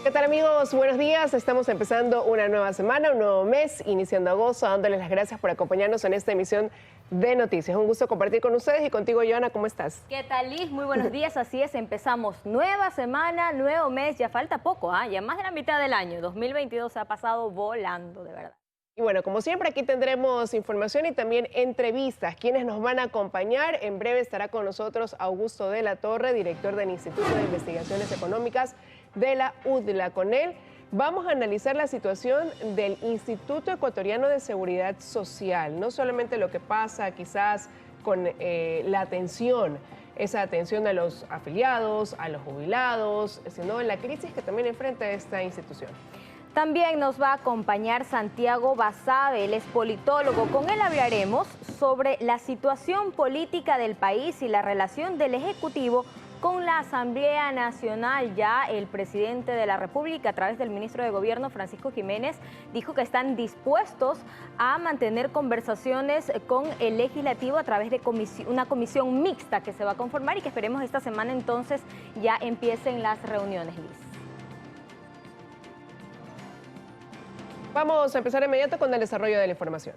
¿Qué tal, amigos? Buenos días. Estamos empezando una nueva semana, un nuevo mes, iniciando agosto, dándoles las gracias por acompañarnos en esta emisión de noticias. Un gusto compartir con ustedes y contigo, Joana, ¿cómo estás? ¿Qué tal, Liz? Muy buenos días. Así es, empezamos nueva semana, nuevo mes. Ya falta poco, ya más de la mitad del año. 2022 se ha pasado volando, de verdad. Y bueno, como siempre, aquí tendremos información y también entrevistas. Quienes nos van a acompañar, en breve estará con nosotros Augusto de la Torre, director del Instituto de Investigaciones Económicas de la UDLA. Con él vamos a analizar la situación del Instituto Ecuatoriano de Seguridad Social. No solamente lo que pasa quizás con la atención, esa atención a los afiliados, a los jubilados, sino en la crisis que también enfrenta esta institución. También nos va a acompañar Santiago Basabe, él es politólogo. Con él hablaremos sobre la situación política del país y la relación del Ejecutivo con la Asamblea Nacional. Ya el presidente de la República, a través del ministro de Gobierno, Francisco Jiménez, dijo que están dispuestos a mantener conversaciones con el Legislativo a través de una comisión mixta que se va a conformar y que esperemos esta semana entonces ya empiecen las reuniones, Liz. Vamos a empezar inmediato con el desarrollo de la información.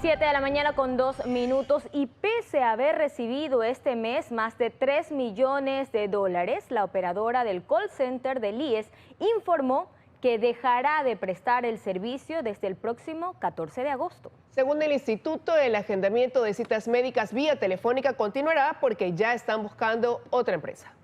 Siete de la mañana con 2 minutos y pese a haber recibido este mes más de $3 millones, la operadora del call center del IES informó que dejará de prestar el servicio desde el próximo 14 de agosto. Según el instituto, el agendamiento de citas médicas vía telefónica continuará porque ya están buscando otra empresa.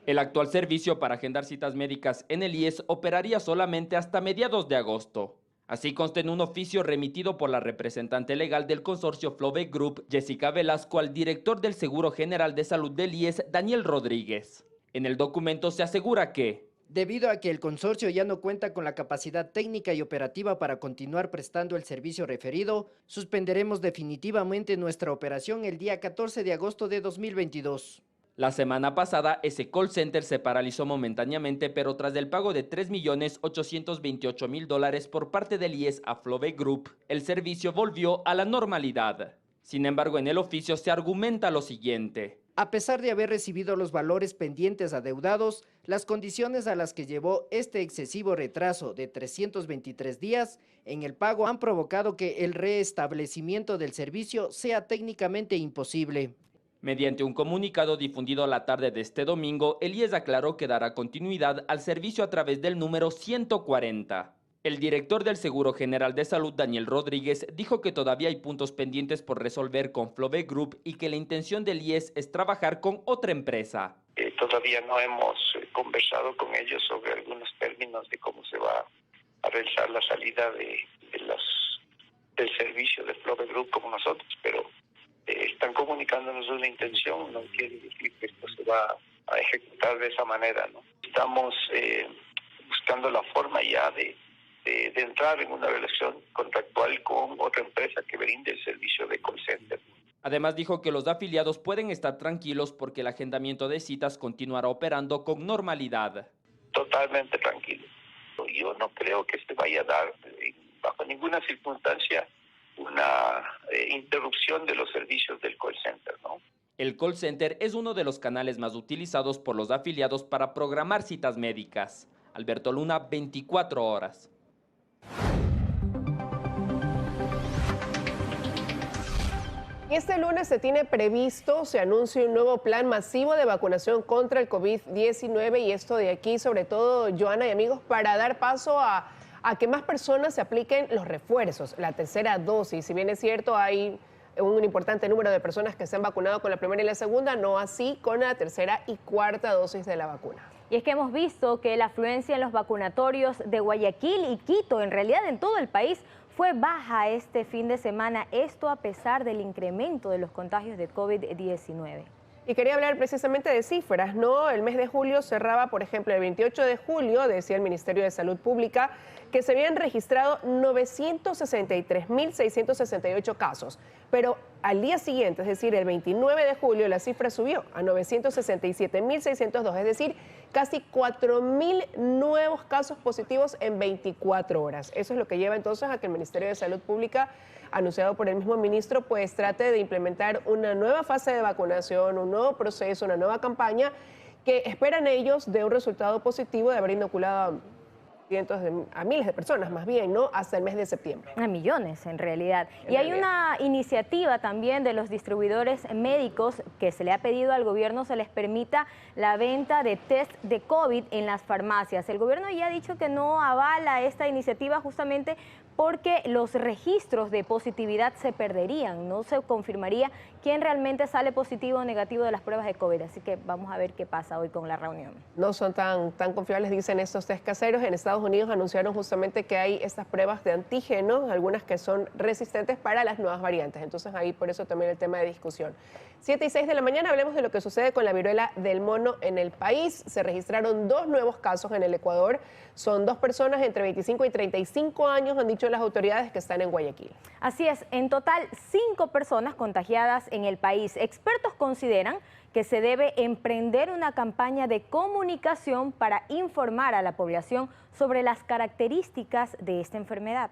El actual servicio para agendar citas médicas en el IES operaría solamente hasta mediados de agosto. Así consta en un oficio remitido por la representante legal del consorcio Flowback Group, Jessica Velasco, al director del Seguro General de Salud del IES, Daniel Rodríguez. En el documento se asegura que, debido a que el consorcio ya no cuenta con la capacidad técnica y operativa para continuar prestando el servicio referido, suspenderemos definitivamente nuestra operación el día 14 de agosto de 2022. La semana pasada, ese call center se paralizó momentáneamente, pero tras el pago de $3.828.000 por parte del IES a Flowback Group, el servicio volvió a la normalidad. Sin embargo, en el oficio se argumenta lo siguiente. A pesar de haber recibido los valores pendientes adeudados, las condiciones a las que llevó este excesivo retraso de 323 días en el pago han provocado que el restablecimiento del servicio sea técnicamente imposible. Mediante un comunicado difundido la tarde de este domingo, el IES aclaró que dará continuidad al servicio a través del número 140. El director del Seguro General de Salud, Daniel Rodríguez, dijo que todavía hay puntos pendientes por resolver con Flowback Group y que la intención del IES es trabajar con otra empresa. Todavía no hemos conversado con ellos sobre algunos términos de cómo se va a realizar la salida del servicio de Flowback Group como nosotros, pero están comunicándonos una intención, no quiere decir que esto se va a ejecutar de esa manera, ¿no? Estamos buscando la forma ya de entrar en una relación contractual con otra empresa que brinde el servicio de call center. Además dijo que los afiliados pueden estar tranquilos porque el agendamiento de citas continuará operando con normalidad. Totalmente tranquilo. Yo no creo que se vaya a dar bajo ninguna circunstancia una interrupción de los servicios del call center, ¿no? El call center es uno de los canales más utilizados por los afiliados para programar citas médicas. Alberto Luna, 24 horas. Este lunes se anuncia un nuevo plan masivo de vacunación contra el COVID-19 y esto de aquí, sobre todo, Joana y amigos, para dar paso a que más personas se apliquen los refuerzos, la tercera dosis. Si bien es cierto, hay un importante número de personas que se han vacunado con la primera y la segunda, no así con la tercera y cuarta dosis de la vacuna. Y es que hemos visto que la afluencia en los vacunatorios de Guayaquil y Quito, en realidad en todo el país, fue baja este fin de semana, esto a pesar del incremento de los contagios de COVID-19. Y quería hablar precisamente de cifras, ¿no? El mes de julio cerraba, por ejemplo, el 28 de julio, decía el Ministerio de Salud Pública, que se habían registrado 963.668 casos. Pero al día siguiente, es decir, el 29 de julio, la cifra subió a 967.602, es decir, casi 4.000 nuevos casos positivos en 24 horas. Eso es lo que lleva entonces a que el Ministerio de Salud Pública anunciado por el mismo ministro, pues trate de implementar una nueva fase de vacunación, un nuevo proceso, una nueva campaña que esperan ellos de un resultado positivo de haber inoculado a miles de personas, más bien, ¿no? Hasta el mes de septiembre. A millones, en realidad. Y hay una iniciativa también de los distribuidores médicos que se le ha pedido al gobierno se les permita la venta de test de COVID en las farmacias. El gobierno ya ha dicho que no avala esta iniciativa justamente porque los registros de positividad se perderían, no se confirmaría quién realmente sale positivo o negativo de las pruebas de COVID. Así que vamos a ver qué pasa hoy con la reunión. No son tan confiables, dicen estos test caseros. En Estados Unidos anunciaron justamente que hay estas pruebas de antígenos, algunas que son resistentes para las nuevas variantes. Entonces ahí por eso también el tema de discusión. 7:06 de la mañana, hablemos de lo que sucede con la viruela del mono en el país. Se registraron 2 nuevos casos en el Ecuador. Son 2 personas entre 25 y 35 años, han dicho las autoridades que están en Guayaquil. Así es, en total 5 personas contagiadas en el país. Expertos consideran que se debe emprender una campaña de comunicación para informar a la población sobre las características de esta enfermedad.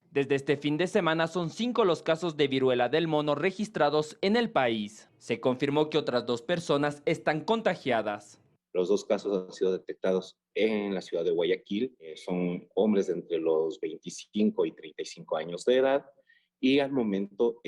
Desde este fin de semana son 5 los casos de viruela del mono registrados en el país. Se confirmó que otras 2 personas están contagiadas. Los 2 casos han sido detectados en la ciudad de Guayaquil. Son hombres de entre los 25 y 35 años de edad y al momento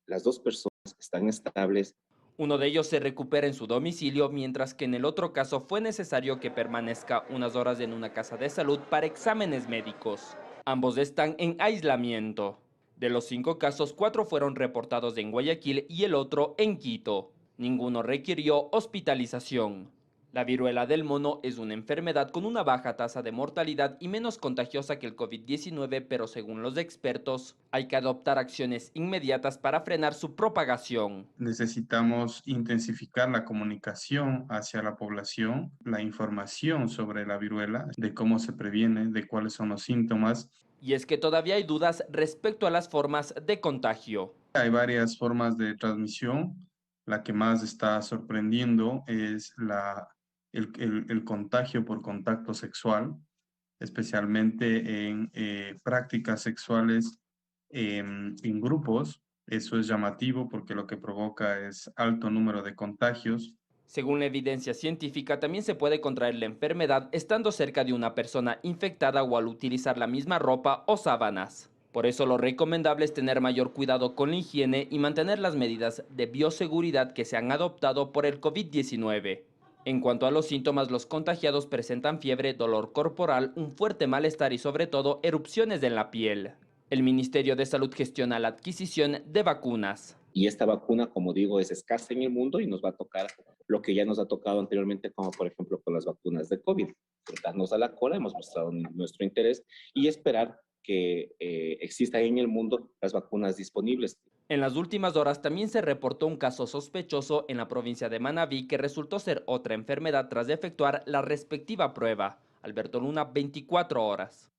las 2 personas están estables. Uno de ellos se recupera en su domicilio, mientras que en el otro caso fue necesario que permanezca unas horas en una casa de salud para exámenes médicos. Ambos están en aislamiento. De los 5 casos, 4 fueron reportados en Guayaquil y el otro en Quito. Ninguno requirió hospitalización. La viruela del mono es una enfermedad con una baja tasa de mortalidad y menos contagiosa que el COVID-19, pero según los expertos, hay que adoptar acciones inmediatas para frenar su propagación. Necesitamos intensificar la comunicación hacia la población, la información sobre la viruela, de cómo se previene, de cuáles son los síntomas. Y es que todavía hay dudas respecto a las formas de contagio. Hay varias formas de transmisión. La que más está sorprendiendo es el contagio por contacto sexual, especialmente en prácticas sexuales en grupos. Eso es llamativo porque lo que provoca es alto número de contagios. Según la evidencia científica, también se puede contraer la enfermedad estando cerca de una persona infectada o al utilizar la misma ropa o sábanas. Por eso lo recomendable es tener mayor cuidado con la higiene y mantener las medidas de bioseguridad que se han adoptado por el COVID-19. En cuanto a los síntomas, los contagiados presentan fiebre, dolor corporal, un fuerte malestar y sobre todo erupciones en la piel. El Ministerio de Salud gestiona la adquisición de vacunas. Y esta vacuna, como digo, es escasa en el mundo y nos va a tocar lo que ya nos ha tocado anteriormente, como por ejemplo con las vacunas de COVID. Sentarnos a la cola, hemos mostrado nuestro interés y esperar que existan en el mundo las vacunas disponibles. En las últimas horas también se reportó un caso sospechoso en la provincia de Manabí que resultó ser otra enfermedad tras de efectuar la respectiva prueba. Alberto Luna, 24 horas.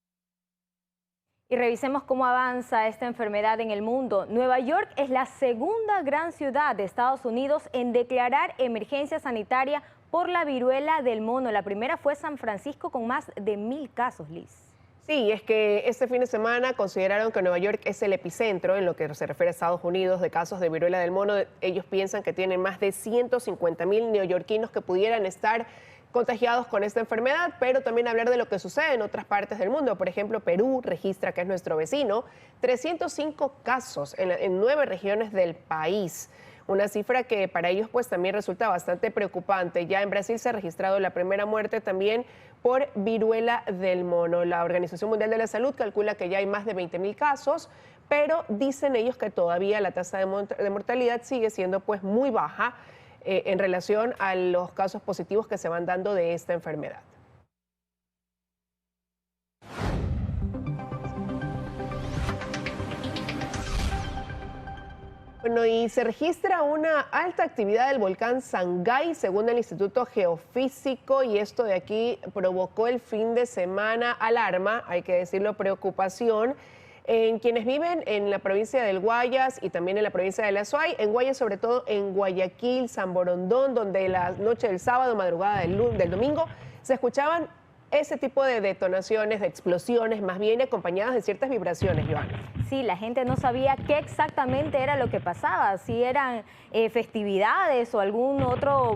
Y revisemos cómo avanza esta enfermedad en el mundo. Nueva York es la segunda gran ciudad de Estados Unidos en declarar emergencia sanitaria por la viruela del mono. La primera fue San Francisco con más de 1000 casos, Liz. Sí, es que este fin de semana consideraron que Nueva York es el epicentro en lo que se refiere a Estados Unidos de casos de viruela del mono. Ellos piensan que tienen más de 150,000 neoyorquinos que pudieran estar contagiados con esta enfermedad, pero también hablar de lo que sucede en otras partes del mundo. Por ejemplo, Perú registra, que es nuestro vecino, 305 casos en 9 regiones del país. Una cifra que para ellos pues también resulta bastante preocupante. Ya en Brasil se ha registrado la primera muerte también por viruela del mono. La Organización Mundial de la Salud calcula que ya hay más de 20,000 casos, pero dicen ellos que todavía la tasa de mortalidad sigue siendo pues muy baja en relación a los casos positivos que se van dando de esta enfermedad. Bueno, y se registra una alta actividad del volcán Sangay, según el Instituto Geofísico, y esto de aquí provocó el fin de semana alarma, hay que decirlo, preocupación, en quienes viven en la provincia del Guayas y también en la provincia de La Suay. En Guayas, sobre todo en Guayaquil, San Borondón, donde la noche del sábado, madrugada del domingo, se escuchaban ese tipo de detonaciones, de explosiones, más bien acompañadas de ciertas vibraciones, Joana. Sí, la gente no sabía qué exactamente era lo que pasaba, si eran festividades o algún otro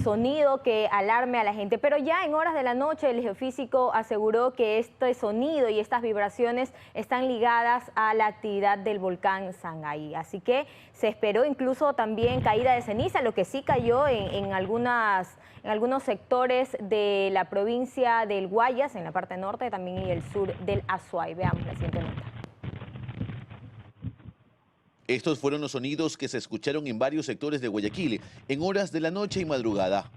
sonido que alarme a la gente. Pero ya en horas de la noche el geofísico aseguró que este sonido y estas vibraciones están ligadas a la actividad del volcán Sangay. Así que se esperó incluso también caída de ceniza, lo que sí cayó en algunos sectores de la provincia del Guayas, en la parte norte también y el sur del Azuay. Veamos la siguiente nota. Estos fueron los sonidos que se escucharon en varios sectores de Guayaquil en horas de la noche y madrugada.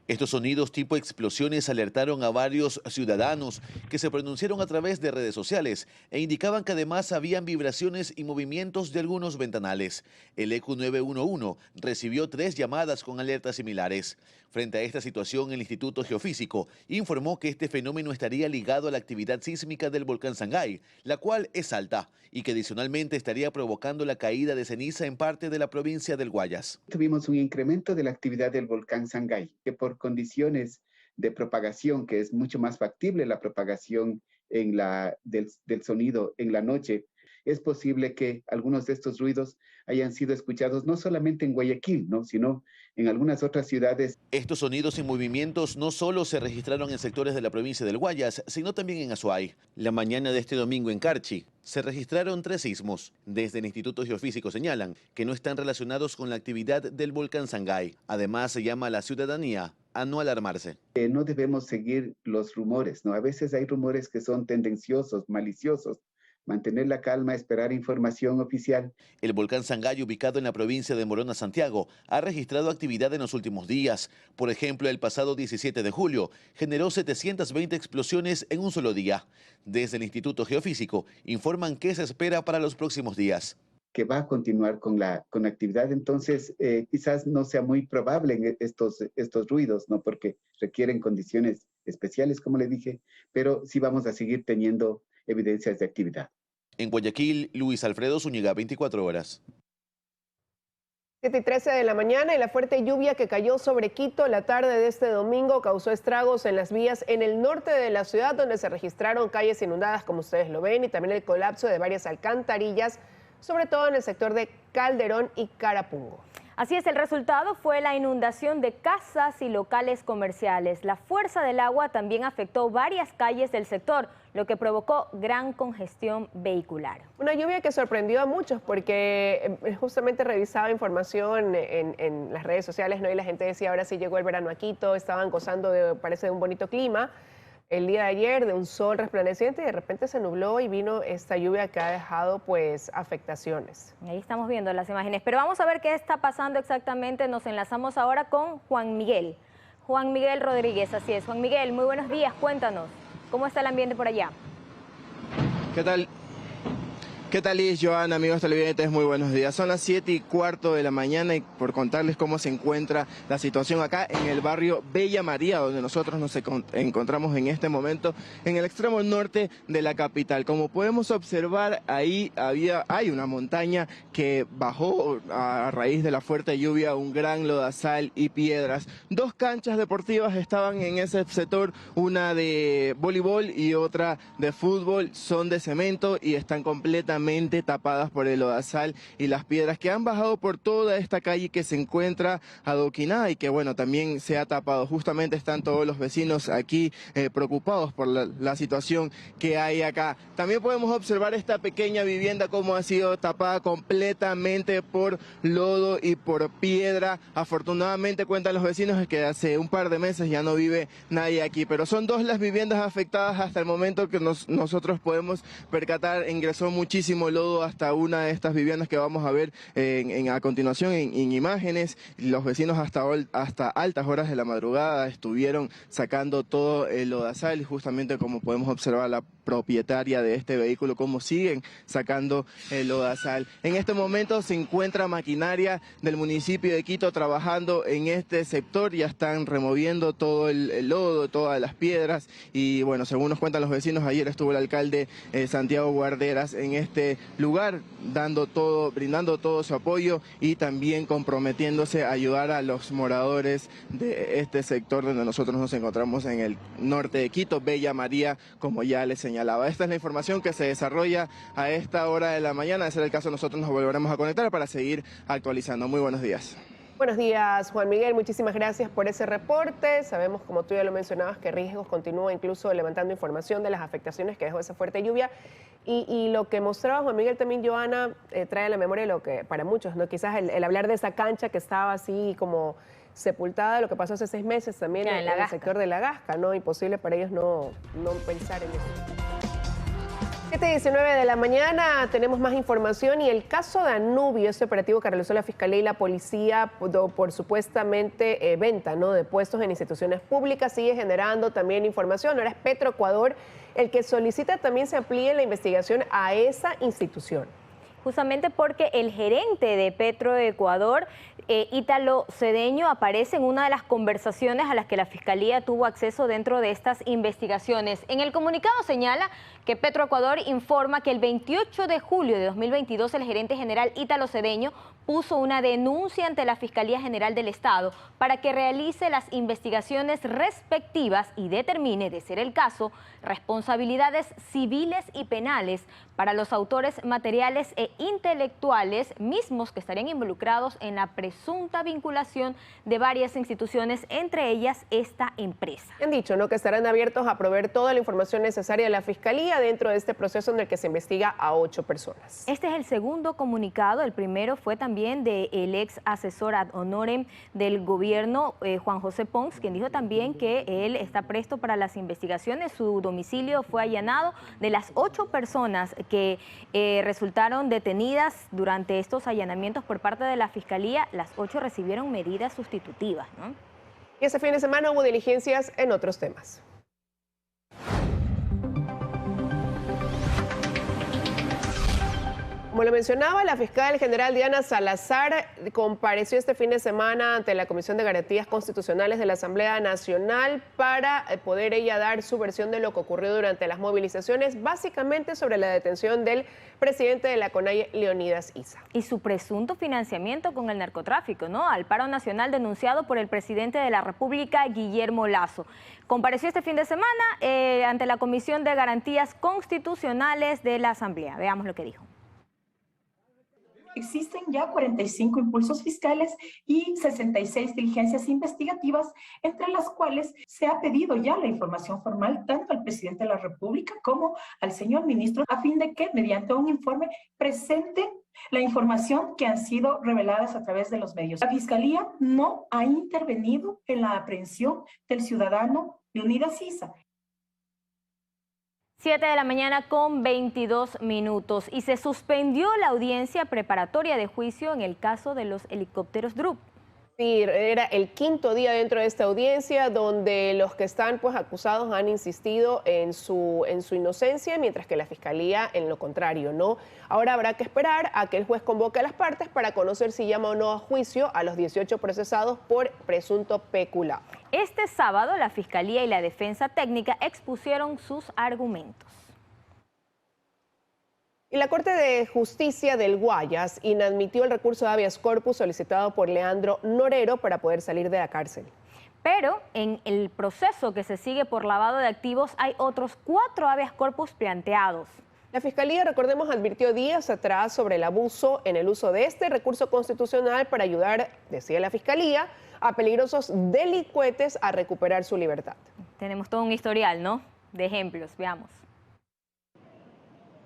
Estos sonidos tipo explosiones alertaron a varios ciudadanos que se pronunciaron a través de redes sociales e indicaban que además habían vibraciones y movimientos de algunos ventanales. El ECU 911 recibió 3 llamadas con alertas similares. Frente a esta situación, el Instituto Geofísico informó que este fenómeno estaría ligado a la actividad sísmica del volcán Sangay, la cual es alta y que adicionalmente estaría provocando la caída de ceniza en parte de la provincia del Guayas. Tuvimos un incremento de la actividad del volcán Sangay, que por condiciones de propagación, que es mucho más factible la propagación del sonido en la noche, es posible que algunos de estos ruidos hayan sido escuchados no solamente en Guayaquil, sino en algunas otras ciudades. Estos sonidos y movimientos no solo se registraron en sectores de la provincia del Guayas, sino también en Azuay. La mañana de este domingo en Carchi se registraron 3 sismos. Desde el Instituto Geofísico señalan que no están relacionados con la actividad del volcán Sangay. Además, se llama a la ciudadanía a no alarmarse. No debemos seguir los rumores, A veces hay rumores que son tendenciosos, maliciosos. Mantener la calma, esperar información oficial. El volcán Sangay, ubicado en la provincia de Morona, Santiago, ha registrado actividad en los últimos días. Por ejemplo, el pasado 17 de julio generó 720 explosiones en un solo día. Desde el Instituto Geofísico informan qué se espera para los próximos días. Que va a continuar con actividad, entonces quizás no sea muy probable estos ruidos, porque requieren condiciones especiales, como le dije, pero sí vamos a seguir teniendo evidencias de actividad. En Guayaquil, Luis Alfredo Zúñiga, 24 horas. 7:13 de la mañana y la fuerte lluvia que cayó sobre Quito la tarde de este domingo causó estragos en las vías en el norte de la ciudad, donde se registraron calles inundadas, como ustedes lo ven, y también el colapso de varias alcantarillas, sobre todo en el sector de Calderón y Carapungo. Así es, el resultado fue la inundación de casas y locales comerciales. La fuerza del agua también afectó varias calles del sector, lo que provocó gran congestión vehicular. Una lluvia que sorprendió a muchos porque justamente revisaba información en las redes sociales, y la gente decía, ahora sí llegó el verano a Quito, estaban gozando parece de un bonito clima. El día de ayer de un sol resplandeciente y de repente se nubló y vino esta lluvia que ha dejado pues afectaciones. Ahí estamos viendo las imágenes, pero vamos a ver qué está pasando exactamente. Nos enlazamos ahora con Juan Miguel Rodríguez, así es. Juan Miguel, muy buenos días, cuéntanos, ¿cómo está el ambiente por allá? ¿Qué tal? ¿Qué tal, Liz, Joana, amigos televidentes? Muy buenos días. Son las 7:15 de la mañana y por contarles cómo se encuentra la situación acá en el barrio Bella María, donde nosotros nos encontramos en este momento, en el extremo norte de la capital. Como podemos observar, ahí hay una montaña que bajó a raíz de la fuerte lluvia, un gran lodazal y piedras. 2 canchas deportivas estaban en ese sector, una de voleibol y otra de fútbol, son de cemento y están completamente tapadas por el lodazal y las piedras que han bajado por toda esta calle que se encuentra adoquinada y que bueno, también se ha tapado. Justamente están todos los vecinos aquí preocupados por la situación que hay acá. También podemos observar esta pequeña vivienda como ha sido tapada completamente por lodo y por piedra. Afortunadamente cuentan los vecinos que hace un par de meses ya no vive nadie aquí, pero son 2 las viviendas afectadas hasta el momento que nosotros podemos percatar. Ingresó muchísimo lodo hasta una de estas viviendas que vamos a ver a continuación en imágenes. Los vecinos hasta altas horas de la madrugada estuvieron sacando todo el lodazal y justamente como podemos observar propietaria de este vehículo, cómo siguen sacando el lodazal. En este momento se encuentra maquinaria del municipio de Quito trabajando en este sector, ya están removiendo todo el lodo, todas las piedras y bueno, según nos cuentan los vecinos, ayer estuvo el alcalde Santiago Guarderas en este lugar brindando todo su apoyo y también comprometiéndose a ayudar a los moradores de este sector donde nosotros nos encontramos en el norte de Quito, Bella María, como ya les señalaba. Esta es la información que se desarrolla a esta hora de la mañana. De ser el caso, nosotros nos volveremos a conectar para seguir actualizando. Muy buenos días. Buenos días, Juan Miguel. Muchísimas gracias por ese reporte. Sabemos, como tú ya lo mencionabas, que Riesgos continúa incluso levantando información de las afectaciones que dejó esa fuerte lluvia. Y lo que mostraba Juan Miguel también, Joana, trae a la memoria lo que para muchos, ¿no? Quizás el hablar de esa cancha que estaba así como sepultada, lo que pasó hace 6 meses también en el sector de La Gasca, ¿no? Imposible para ellos no pensar en eso. 7:19 de la mañana, tenemos más información y el caso Danubio, este operativo que realizó la Fiscalía y la Policía por supuestamente venta, ¿no?, de puestos en instituciones públicas, sigue generando también información. Ahora es Petroecuador el que solicita también se amplíe la investigación a esa institución. Justamente porque el gerente de Petroecuador, Ítalo Cedeño, aparece en una de las conversaciones a las que la Fiscalía tuvo acceso dentro de estas investigaciones. En el comunicado señala que Petroecuador informa que el 28 de julio de 2022 el gerente general Ítalo Cedeño puso una denuncia ante la Fiscalía General del Estado para que realice las investigaciones respectivas y determine, de ser el caso, responsabilidades civiles y penales para los autores materiales e intelectuales mismos que estarían involucrados en la presunta vinculación de varias instituciones, entre ellas esta empresa. Han dicho, ¿no?, que estarán abiertos a proveer toda la información necesaria de la Fiscalía dentro de este proceso en el que se investiga a 8 personas. Este es el segundo comunicado. El primero fue también del ex asesor ad honorem del gobierno, Juan José Pons, quien dijo también que él está presto para las investigaciones. Su domicilio fue allanado. De las 8 personas que resultaron detenidas durante estos allanamientos por parte de la Fiscalía, las 8 recibieron medidas sustitutivas, ¿no? Y ese fin de semana hubo diligencias en otros temas. Como lo mencionaba, la fiscal general Diana Salazar compareció este fin de semana ante la Comisión de Garantías Constitucionales de la Asamblea Nacional para poder ella dar su versión de lo que ocurrió durante las movilizaciones, básicamente sobre la detención del presidente de la CONAIE, Leonidas Issa. Y su presunto financiamiento con el narcotráfico, ¿no?, al paro nacional denunciado por el presidente de la República, Guillermo Lasso. Compareció este fin de semana ante la Comisión de Garantías Constitucionales de la Asamblea. Veamos lo que dijo. Existen ya 45 impulsos fiscales y 66 diligencias investigativas, entre las cuales se ha pedido ya la información formal tanto al presidente de la República como al señor ministro, a fin de que mediante un informe presente la información que han sido reveladas a través de los medios. La Fiscalía no ha intervenido en la aprehensión del ciudadano Leonidas Issa. 7 de la mañana con 22 minutos y se suspendió la audiencia preparatoria de juicio en el caso de los helicópteros Drup. Sí, era el 5º día dentro de esta audiencia donde los que están acusados han insistido en su inocencia, mientras que la Fiscalía en lo contrario, ¿no? Ahora habrá que esperar a que el juez convoque a las partes para conocer si llama o no a juicio a los 18 procesados por presunto peculado. Este sábado la Fiscalía y la Defensa Técnica expusieron sus argumentos. Y la Corte de Justicia del Guayas inadmitió el recurso de habeas corpus solicitado por Leandro Norero para poder salir de la cárcel. Pero en el proceso que se sigue por lavado de activos hay otros 4 habeas corpus planteados. La Fiscalía, recordemos, advirtió días atrás sobre el abuso en el uso de este recurso constitucional para ayudar, decía la Fiscalía, a peligrosos delincuentes a recuperar su libertad. Tenemos todo un historial, ¿no?, de ejemplos, veamos.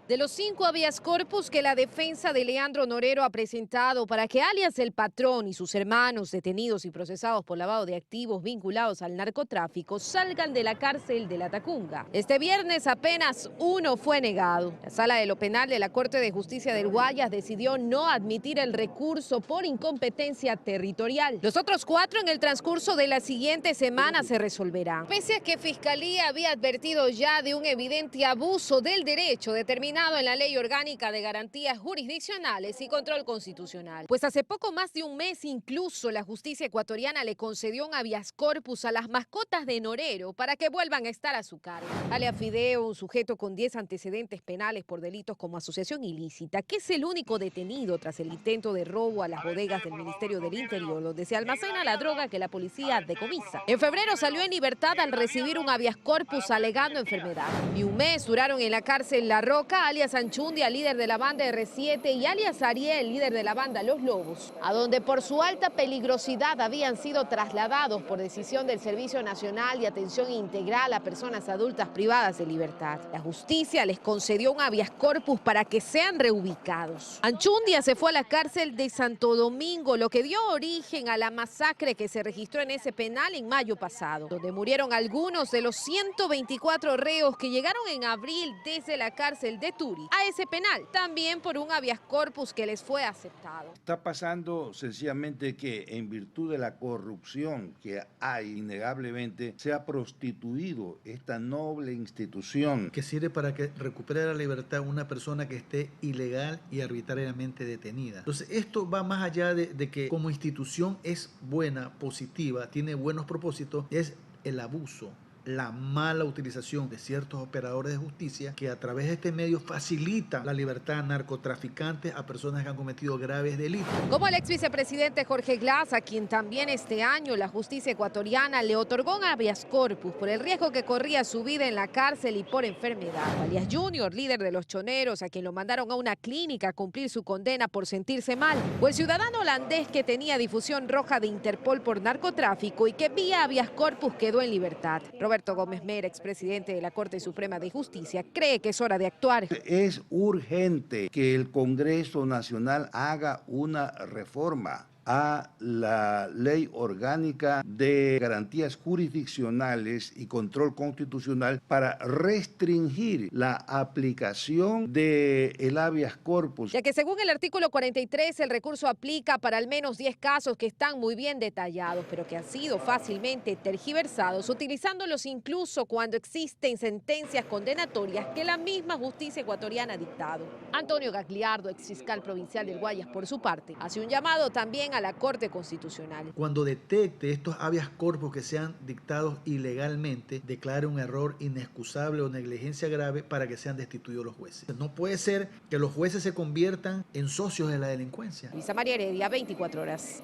De los 5 habeas corpus que la defensa de Leandro Norero ha presentado para que alias el patrón y sus hermanos detenidos y procesados por lavado de activos vinculados al narcotráfico salgan de la cárcel de La Tacunga, este viernes apenas uno fue negado. La Sala de lo Penal de la Corte de Justicia del Guayas decidió no admitir el recurso por incompetencia territorial. Los otros 4 en el transcurso de la siguiente semana se resolverán. Pese a que Fiscalía había advertido ya de un evidente abuso del derecho determinado en la Ley Orgánica de Garantías Jurisdiccionales y Control Constitucional. Pues hace poco más de un mes incluso la justicia ecuatoriana le concedió un habeas corpus a las mascotas de Norero para que vuelvan a estar a su cargo. Alias Fideo, un sujeto con 10 antecedentes penales por delitos como asociación ilícita, que es el único detenido tras el intento de robo a las bodegas del Ministerio del Interior, donde se almacena la droga que la policía decomisa. En febrero salió en libertad al recibir un habeas corpus alegando enfermedad. Y un mes duraron en la cárcel La Roca, alias Anchundia, líder de la banda R7, y alias Ariel, líder de la banda Los Lobos, a donde por su alta peligrosidad habían sido trasladados por decisión del Servicio Nacional de Atención Integral a Personas Adultas Privadas de Libertad. La justicia les concedió un habeas corpus para que sean reubicados. Anchundia se fue a la cárcel de Santo Domingo, lo que dio origen a la masacre que se registró en ese penal en mayo pasado, donde murieron algunos de los 124 reos que llegaron en abril desde la cárcel de Turi a ese penal, también por un habeas corpus que les fue aceptado. Está pasando sencillamente que en virtud de la corrupción que hay innegablemente, se ha prostituido esta noble institución. Que sirve para que recupere la libertad una persona que esté ilegal y arbitrariamente detenida. Entonces esto va más allá de que como institución es buena, positiva, tiene buenos propósitos, es el abuso, la mala utilización de ciertos operadores de justicia que a través de este medio facilitan la libertad a narcotraficantes, a personas que han cometido graves delitos. Como el ex vicepresidente Jorge Glass, a quien también este año la justicia ecuatoriana le otorgó un habeas corpus por el riesgo que corría su vida en la cárcel y por enfermedad. Alias Junior, líder de los choneros, a quien lo mandaron a una clínica a cumplir su condena por sentirse mal. O el ciudadano holandés que tenía difusión roja de Interpol por narcotráfico y que vía habeas corpus quedó en libertad. Roberto Gómez Mera, expresidente de la Corte Suprema de Justicia, cree que es hora de actuar. Es urgente que el Congreso Nacional haga una reforma a la Ley Orgánica de Garantías Jurisdiccionales y Control Constitucional para restringir la aplicación del habeas corpus. Ya que según el artículo 43 el recurso aplica para al menos 10 casos que están muy bien detallados, pero que han sido fácilmente tergiversados, utilizándolos incluso cuando existen sentencias condenatorias que la misma justicia ecuatoriana ha dictado. Antonio Gagliardo, exfiscal provincial del Guayas, por su parte, hace un llamado también a la Corte Constitucional. Cuando detecte estos habeas corpus que sean dictados ilegalmente, declare un error inexcusable o negligencia grave para que sean destituidos los jueces. No puede ser que los jueces se conviertan en socios de la delincuencia. Luisa María Heredia, 24 horas.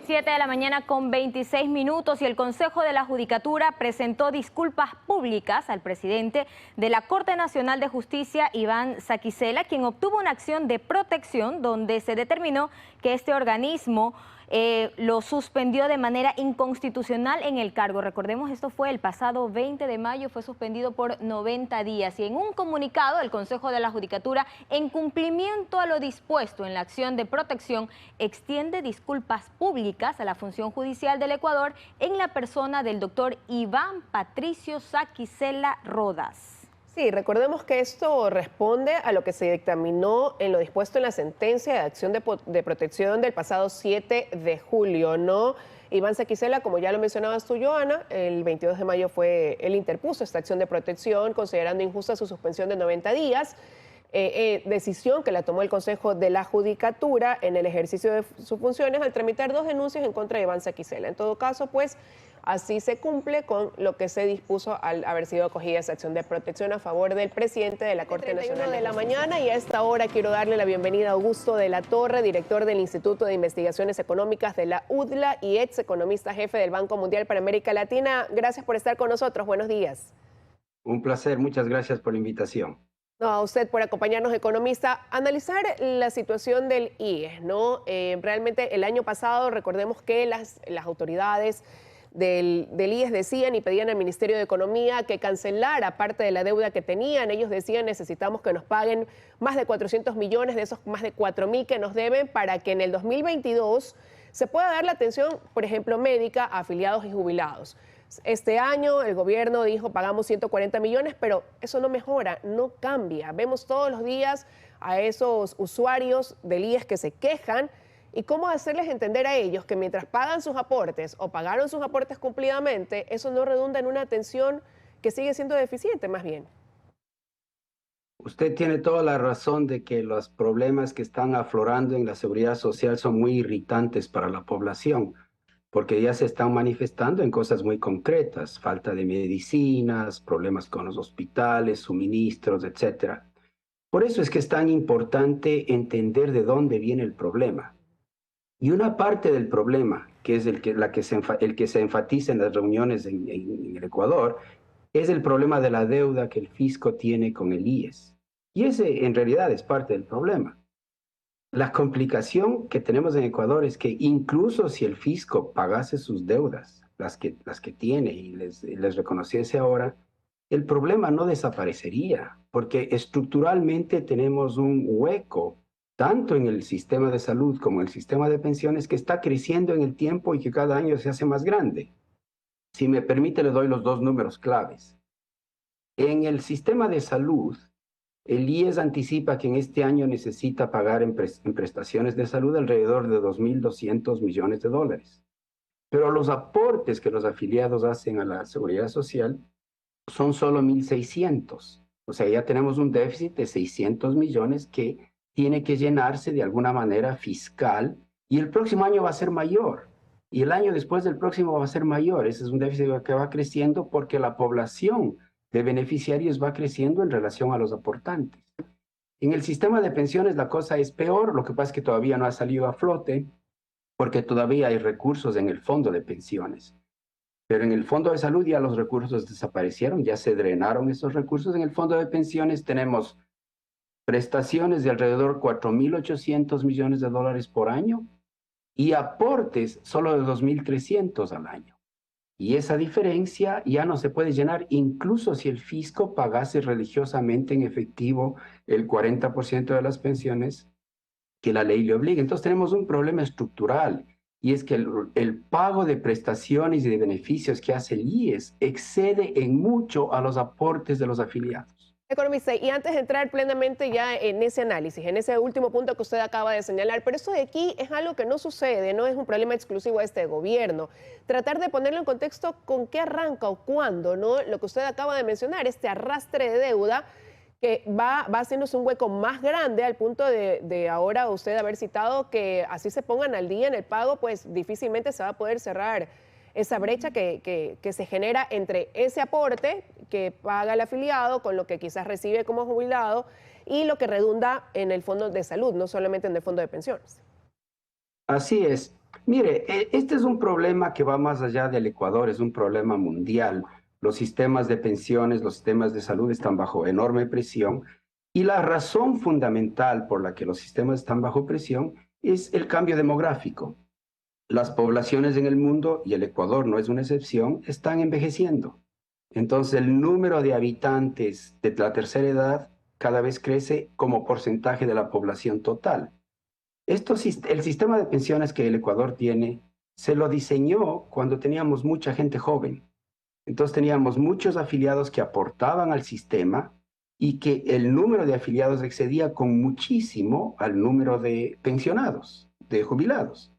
7 de la mañana con 26 minutos y el Consejo de la Judicatura presentó disculpas públicas al presidente de la Corte Nacional de Justicia, Iván Saquicela, quien obtuvo una acción de protección donde se determinó que este organismo lo suspendió de manera inconstitucional en el cargo. Recordemos, esto fue el pasado 20 de mayo, fue suspendido por 90 días. Y en un comunicado, el Consejo de la Judicatura, en cumplimiento a lo dispuesto en la acción de protección, extiende disculpas públicas a la función judicial del Ecuador en la persona del doctor Iván Patricio Saquicela Rodas. Sí, recordemos que esto responde a lo que se dictaminó en lo dispuesto en la sentencia de acción de protección del pasado 7 de julio, ¿no? Iván Saquicela, como ya lo mencionabas tú, Joana, el 22 de mayo él interpuso esta acción de protección, considerando injusta su suspensión de 90 días, decisión que la tomó el Consejo de la Judicatura en el ejercicio de sus funciones al tramitar 2 denuncias en contra de Iván Saquicela. En todo caso, pues, así se cumple con lo que se dispuso al haber sido acogida esa acción de protección a favor del presidente de la Corte Nacional de la Mañana. Y a esta hora quiero darle la bienvenida a Augusto de la Torre, director del Instituto de Investigaciones Económicas de la UDLA y ex economista jefe del Banco Mundial para América Latina. Gracias por estar con nosotros. Buenos días. Un placer. Muchas gracias por la invitación. No, a usted por acompañarnos, economista. Analizar la situación del IES, ¿no? Realmente el año pasado, recordemos que las autoridades del IES decían y pedían al Ministerio de Economía que cancelara parte de la deuda que tenían. Ellos decían necesitamos que nos paguen más de 400 millones de esos más de 4.000 que nos deben para que en el 2022 se pueda dar la atención, por ejemplo, médica a afiliados y jubilados. Este año el gobierno dijo pagamos 140 millones, pero eso no mejora, no cambia. Vemos todos los días a esos usuarios del IES que se quejan. ¿Y cómo hacerles entender a ellos que mientras pagan sus aportes o pagaron sus aportes cumplidamente, eso no redunda en una atención que sigue siendo deficiente más bien? Usted tiene toda la razón de que los problemas que están aflorando en la seguridad social son muy irritantes para la población, porque ya se están manifestando en cosas muy concretas, falta de medicinas, problemas con los hospitales, suministros, etc. Por eso es que es tan importante entender de dónde viene el problema. Y una parte del problema, que es el que se enfatiza en las reuniones en el Ecuador, es el problema de la deuda que el fisco tiene con el IES. Y ese en realidad es parte del problema. La complicación que tenemos en Ecuador es que incluso si el fisco pagase sus deudas, las que tiene y les reconociese ahora, el problema no desaparecería, porque estructuralmente tenemos un hueco tanto en el sistema de salud como en el sistema de pensiones, que está creciendo en el tiempo y que cada año se hace más grande. Si me permite, le doy los dos números claves. En el sistema de salud, el IES anticipa que en este año necesita pagar en prestaciones de salud alrededor de 2.200 millones de dólares. Pero los aportes que los afiliados hacen a la seguridad social son solo 1.600. O sea, ya tenemos un déficit de 600 millones que tiene que llenarse de alguna manera fiscal, y el próximo año va a ser mayor, y el año después del próximo va a ser mayor. Ese es un déficit que va creciendo porque la población de beneficiarios va creciendo en relación a los aportantes. En el sistema de pensiones la cosa es peor, lo que pasa es que todavía no ha salido a flote, porque todavía hay recursos en el fondo de pensiones. Pero en el fondo de salud ya los recursos desaparecieron, ya se drenaron esos recursos. En el fondo de pensiones tenemos prestaciones de alrededor de 4.800 millones de dólares por año y aportes solo de 2.300 al año. Y esa diferencia ya no se puede llenar, incluso si el fisco pagase religiosamente en efectivo el 40% de las pensiones que la ley le obliga. Entonces tenemos un problema estructural, y es que el pago de prestaciones y de beneficios que hace el IES excede en mucho a los aportes de los afiliados. Economista, y antes de entrar plenamente ya en ese análisis, en ese último punto que usted acaba de señalar, pero eso de aquí es algo que no sucede, no es un problema exclusivo de este gobierno. Tratar de ponerlo en contexto con qué arranca o cuándo, ¿no? Lo que usted acaba de mencionar, este arrastre de deuda que va haciéndose un hueco más grande al punto de ahora usted haber citado que así se pongan al día en el pago, pues difícilmente se va a poder cerrar esa brecha que se genera entre ese aporte que paga el afiliado con lo que quizás recibe como jubilado y lo que redunda en el fondo de salud, no solamente en el fondo de pensiones. Así es. Mire, este es un problema que va más allá del Ecuador, es un problema mundial. Los sistemas de pensiones, los sistemas de salud están bajo enorme presión, y la razón fundamental por la que los sistemas están bajo presión es el cambio demográfico. Las poblaciones en el mundo, y el Ecuador no es una excepción, están envejeciendo. Entonces el número de habitantes de la tercera edad cada vez crece como porcentaje de la población total. El sistema de pensiones que el Ecuador tiene se lo diseñó cuando teníamos mucha gente joven. Entonces teníamos muchos afiliados que aportaban al sistema y que el número de afiliados excedía con muchísimo al número de pensionados, de jubilados.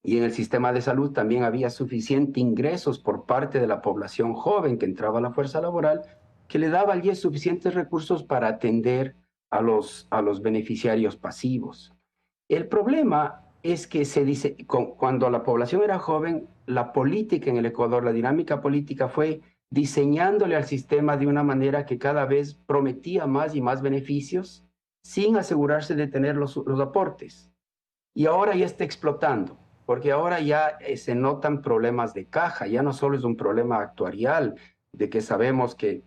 Y en el sistema de salud también había suficiente ingresos por parte de la población joven que entraba a la fuerza laboral, que le daba al IES suficientes recursos para atender a los beneficiarios pasivos. El problema es que se dice, cuando la población era joven, la política en el Ecuador, la dinámica política fue diseñándole al sistema de una manera que cada vez prometía más y más beneficios sin asegurarse de tener los aportes. Y ahora ya está explotando, porque ahora ya se notan problemas de caja, ya no solo es un problema actuarial, de que sabemos que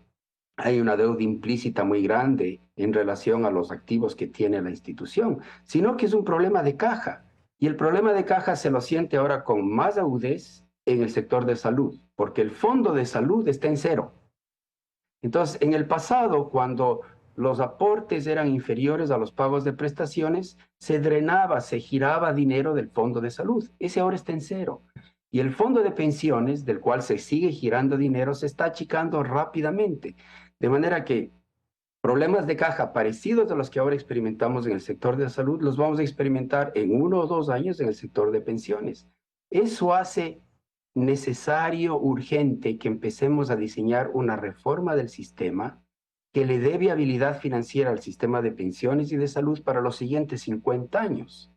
hay una deuda implícita muy grande en relación a los activos que tiene la institución, sino que es un problema de caja. Y el problema de caja se lo siente ahora con más agudez en el sector de salud, porque el fondo de salud está en cero. Entonces, en el pasado, cuando los aportes eran inferiores a los pagos de prestaciones, se drenaba, se giraba dinero del fondo de salud. Ese ahora está en cero. Y el fondo de pensiones, del cual se sigue girando dinero, se está achicando rápidamente. De manera que problemas de caja parecidos a los que ahora experimentamos en el sector de salud, los vamos a experimentar en 1 o 2 años en el sector de pensiones. Eso hace necesario, urgente, que empecemos a diseñar una reforma del sistema que le dé viabilidad financiera al sistema de pensiones y de salud para los siguientes 50 años.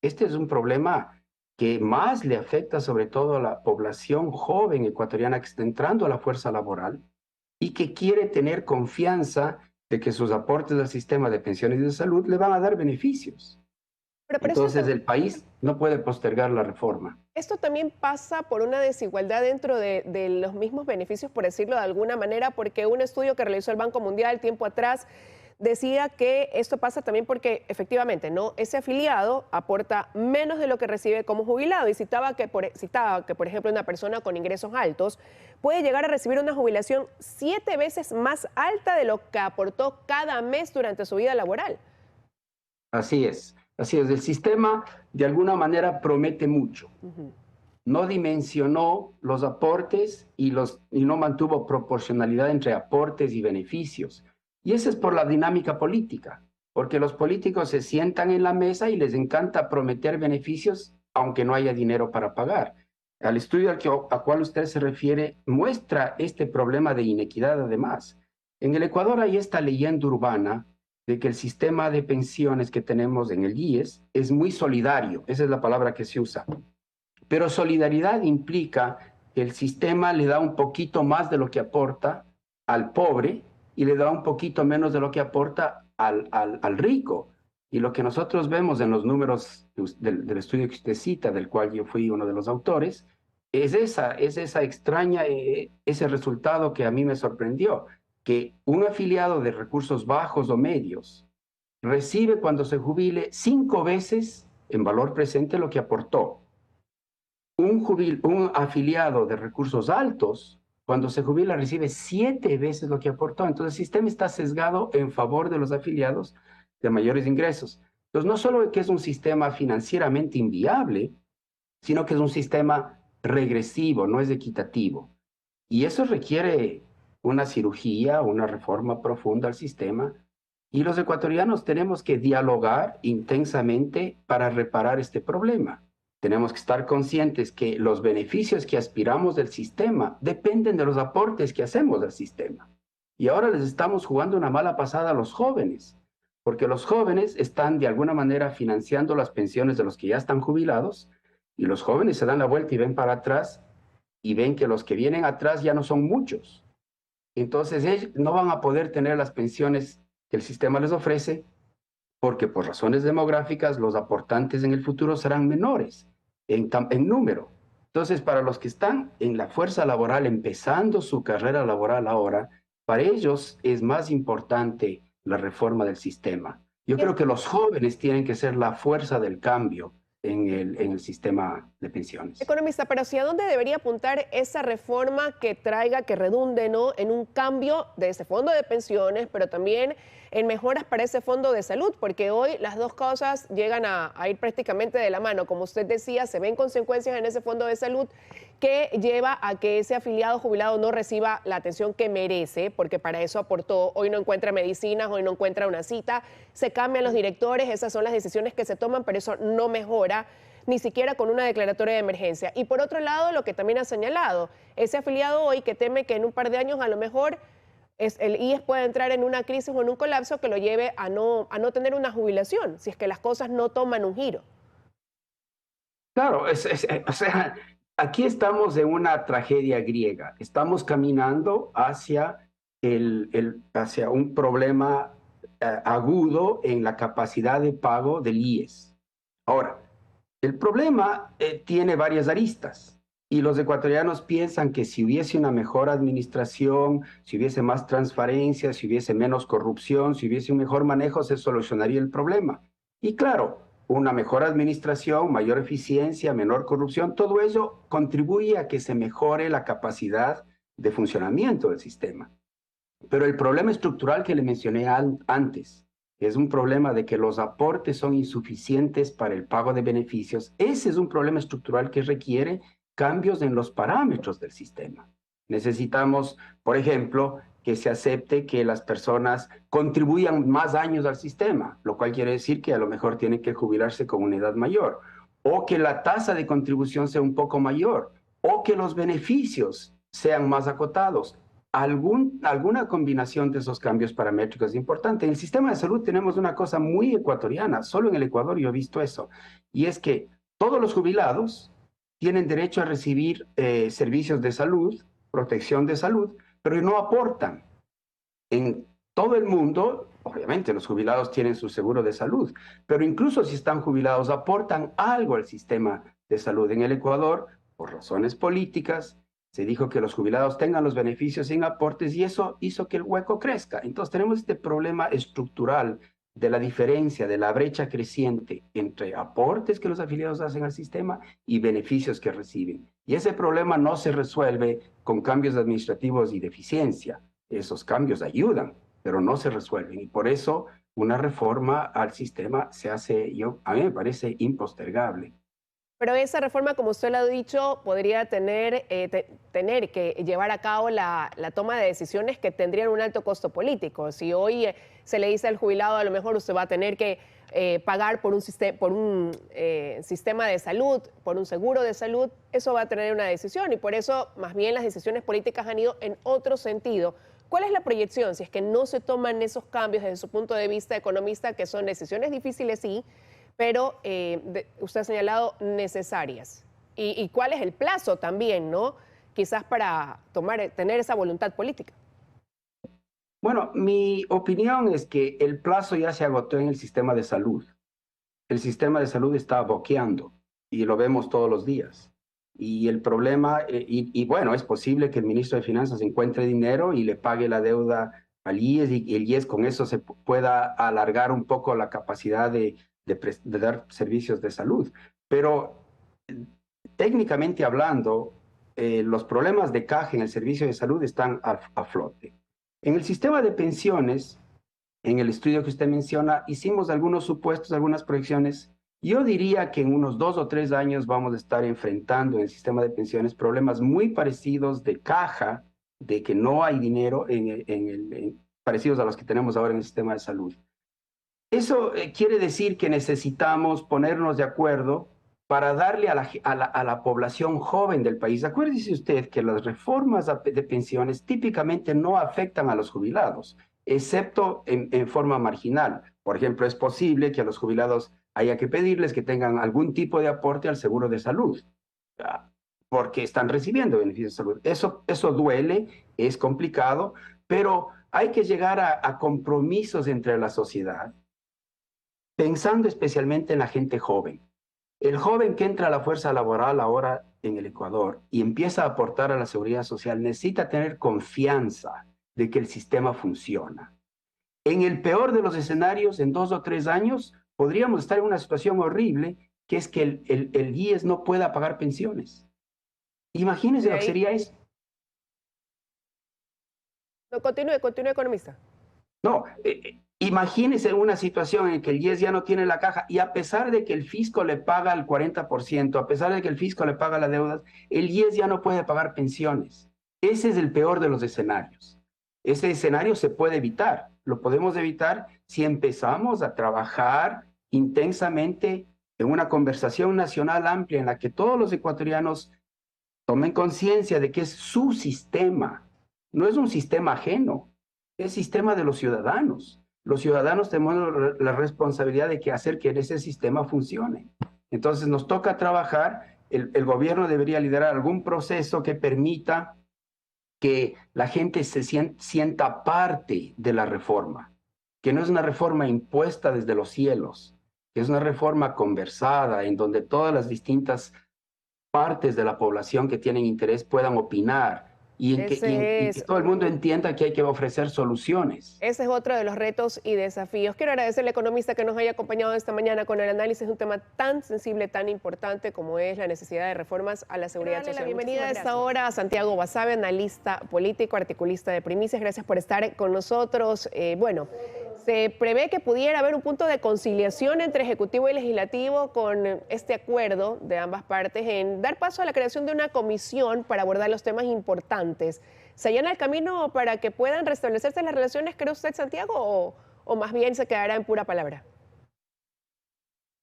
Este es un problema que más le afecta sobre todo a la población joven ecuatoriana que está entrando a la fuerza laboral y que quiere tener confianza de que sus aportes al sistema de pensiones y de salud le van a dar beneficios. Entonces el país no puede postergar la reforma. Esto también pasa por una desigualdad dentro de los mismos beneficios, por decirlo de alguna manera, porque un estudio que realizó el Banco Mundial tiempo atrás decía que esto pasa también porque efectivamente ese afiliado aporta menos de lo que recibe como jubilado y citaba que, por ejemplo, una persona con ingresos altos puede llegar a recibir una jubilación 7 veces más alta de lo que aportó cada mes durante su vida laboral. Así es. Así es, el sistema de alguna manera promete mucho. No dimensionó los aportes y no mantuvo proporcionalidad entre aportes y beneficios. Y eso es por la dinámica política, porque los políticos se sientan en la mesa y les encanta prometer beneficios aunque no haya dinero para pagar. El estudio al cual usted se refiere muestra este problema de inequidad además. En el Ecuador hay esta leyenda urbana de que el sistema de pensiones que tenemos en el IES es muy solidario, esa es la palabra que se usa. Pero solidaridad implica que el sistema le da un poquito más de lo que aporta al pobre y le da un poquito menos de lo que aporta al rico. Y lo que nosotros vemos en los números del estudio que usted cita, del cual yo fui uno de los autores, es esa extraña, ese resultado que a mí me sorprendió, que un afiliado de recursos bajos o medios recibe cuando se jubile 5 veces en valor presente lo que aportó. Un afiliado de recursos altos, cuando se jubila, recibe 7 veces lo que aportó. Entonces el sistema está sesgado en favor de los afiliados de mayores ingresos. Entonces no solo que es un sistema financieramente inviable, sino que es un sistema regresivo, no es equitativo. Y eso requiere una cirugía, una reforma profunda al sistema, y los ecuatorianos tenemos que dialogar intensamente para reparar este problema. Tenemos que estar conscientes que los beneficios que aspiramos del sistema dependen de los aportes que hacemos al sistema. Y ahora les estamos jugando una mala pasada a los jóvenes, porque los jóvenes están de alguna manera financiando las pensiones de los que ya están jubilados, y los jóvenes se dan la vuelta y ven para atrás, y ven que los que vienen atrás ya no son muchos. Entonces ellos no van a poder tener las pensiones que el sistema les ofrece porque por razones demográficas los aportantes en el futuro serán menores en número. Entonces para los que están en la fuerza laboral empezando su carrera laboral ahora, para ellos es más importante la reforma del sistema. Yo creo que los jóvenes tienen que ser la fuerza del cambio en el sistema de pensiones. Economista, pero ¿hacia dónde debería apuntar esa reforma que traiga, que redunde, ¿no?, en un cambio de ese fondo de pensiones, pero también en mejoras para ese fondo de salud? Porque hoy las dos cosas llegan a ir prácticamente de la mano. Como usted decía, se ven consecuencias en ese fondo de salud que lleva a que ese afiliado jubilado no reciba la atención que merece, porque para eso aportó. Hoy no encuentra medicinas, hoy no encuentra una cita, se cambian los directores, esas son las decisiones que se toman, pero eso no mejora ni siquiera con una declaratoria de emergencia. Y por otro lado, lo que también ha señalado, ese afiliado hoy que teme que en un par de años a lo mejor el IES puede entrar en una crisis o en un colapso que lo lleve a no tener una jubilación, si es que las cosas no toman un giro. Claro, o sea, aquí estamos en una tragedia griega. Estamos caminando hacia un problema agudo en la capacidad de pago del IES. Ahora, el problema tiene varias aristas. Y los ecuatorianos piensan que si hubiese una mejor administración, si hubiese más transparencia, si hubiese menos corrupción, si hubiese un mejor manejo, se solucionaría el problema. Y claro, una mejor administración, mayor eficiencia, menor corrupción, todo ello contribuye a que se mejore la capacidad de funcionamiento del sistema. Pero el problema estructural que le mencioné antes, que es un problema de que los aportes son insuficientes para el pago de beneficios, ese es un problema estructural que requiere cambios en los parámetros del sistema. Necesitamos, por ejemplo, que se acepte que las personas contribuyan más años al sistema, lo cual quiere decir que a lo mejor tienen que jubilarse con una edad mayor, o que la tasa de contribución sea un poco mayor, o que los beneficios sean más acotados. Alguna combinación de esos cambios paramétricos es importante. En el sistema de salud tenemos una cosa muy ecuatoriana, solo en el Ecuador yo he visto eso, y es que todos los jubilados tienen derecho a recibir servicios de salud, protección de salud, pero no aportan. En todo el mundo, obviamente los jubilados tienen su seguro de salud, pero incluso si están jubilados aportan algo al sistema de salud. En el Ecuador, por razones políticas, se dijo que los jubilados tengan los beneficios sin aportes y eso hizo que el hueco crezca. Entonces tenemos este problema estructural de la diferencia, de la brecha creciente entre aportes que los afiliados hacen al sistema y beneficios que reciben. Y ese problema no se resuelve con cambios administrativos y de eficiencia. Esos cambios ayudan, pero no se resuelven. Y por eso una reforma al sistema se hace, a mí me parece impostergable. Pero esa reforma, como usted lo ha dicho, podría tener que llevar a cabo la toma de decisiones que tendrían un alto costo político. Si hoy se le dice al jubilado, a lo mejor usted va a tener que pagar por un sistema de salud, por un seguro de salud, eso va a tener una decisión y por eso más bien las decisiones políticas han ido en otro sentido. ¿Cuál es la proyección si es que no se toman esos cambios desde su punto de vista economista, que son decisiones difíciles, sí, pero usted ha señalado necesarias? ¿Y cuál es el plazo también, no? Quizás para tener esa voluntad política. Bueno, mi opinión es que el plazo ya se agotó en el sistema de salud. El sistema de salud está boqueando y lo vemos todos los días. Y el problema, bueno, es posible que el ministro de Finanzas encuentre dinero y le pague la deuda al IES y el IES con eso se pueda alargar un poco la capacidad de dar servicios de salud. Pero técnicamente hablando, los problemas de caja en el servicio de salud están a flote. En el sistema de pensiones, en el estudio que usted menciona, hicimos algunos supuestos, algunas proyecciones. Yo diría que en unos 2 o 3 años vamos a estar enfrentando en el sistema de pensiones problemas muy parecidos de caja, de que no hay dinero parecidos a los que tenemos ahora en el sistema de salud. Eso quiere decir que necesitamos ponernos de acuerdo para darle a la población joven del país. Acuérdese usted que las reformas de pensiones típicamente no afectan a los jubilados, excepto en forma marginal. Por ejemplo, es posible que a los jubilados haya que pedirles que tengan algún tipo de aporte al seguro de salud, porque están recibiendo beneficios de salud. Eso duele, es complicado, pero hay que llegar a compromisos entre la sociedad, pensando especialmente en la gente joven. El joven que entra a la fuerza laboral ahora en el Ecuador y empieza a aportar a la seguridad social necesita tener confianza de que el sistema funciona. En el peor de los escenarios, en 2 o 3 años, podríamos estar en una situación horrible, que es que el IES no pueda pagar pensiones. Imagínense lo que sería eso. No, continúe, economista. No, imagínese una situación en que el IES ya no tiene la caja y a pesar de que el fisco le paga el 40%, a pesar de que el fisco le paga las deudas, el IES ya no puede pagar pensiones. Ese es el peor de los escenarios. Ese escenario se puede evitar. Lo podemos evitar si empezamos a trabajar intensamente en una conversación nacional amplia en la que todos los ecuatorianos tomen conciencia de que es su sistema. No es un sistema ajeno, es el sistema de los ciudadanos. Los ciudadanos tenemos la responsabilidad de hacer que ese sistema funcione. Entonces nos toca trabajar, el gobierno debería liderar algún proceso que permita que la gente se sienta parte de la reforma, que no es una reforma impuesta desde los cielos, que es una reforma conversada en donde todas las distintas partes de la población que tienen interés puedan opinar, y en que todo el mundo entienda que hay que ofrecer soluciones. Ese es otro de los retos y desafíos. Quiero agradecerle al economista que nos haya acompañado esta mañana con el análisis de un tema tan sensible, tan importante como es la necesidad de reformas a la seguridad social. La bienvenida a esta hora a Santiago Basabe, analista político, articulista de Primicias. Gracias por estar con nosotros. Bueno, se prevé que pudiera haber un punto de conciliación entre Ejecutivo y Legislativo con este acuerdo de ambas partes en dar paso a la creación de una comisión para abordar los temas importantes. ¿Se allana el camino para que puedan restablecerse las relaciones, cree usted, Santiago, o más bien se quedará en pura palabra?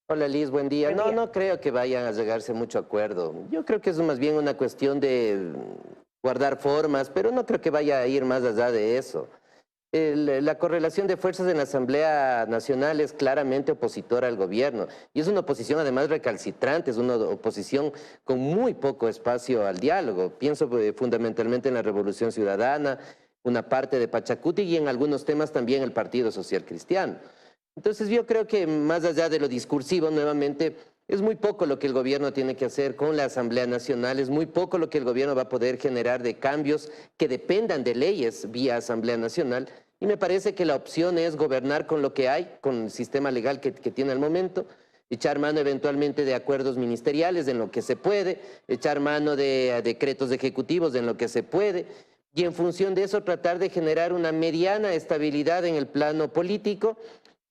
Hola Liz, buen día. No creo que vayan a llegarse mucho acuerdo. Yo creo que es más bien una cuestión de guardar formas, pero no creo que vaya a ir más allá de eso. La correlación de fuerzas en la Asamblea Nacional es claramente opositora al gobierno y es una oposición además recalcitrante, es una oposición con muy poco espacio al diálogo. Pienso fundamentalmente en la Revolución Ciudadana, una parte de Pachacuti y en algunos temas también el Partido Social Cristiano. Entonces yo creo que más allá de lo discursivo, nuevamente, es muy poco lo que el gobierno tiene que hacer con la Asamblea Nacional, es muy poco lo que el gobierno va a poder generar de cambios que dependan de leyes vía Asamblea Nacional, y me parece que la opción es gobernar con lo que hay, con el sistema legal que tiene al momento, echar mano eventualmente de acuerdos ministeriales en lo que se puede, echar mano de decretos ejecutivos en lo que se puede, y en función de eso tratar de generar una mediana estabilidad en el plano político,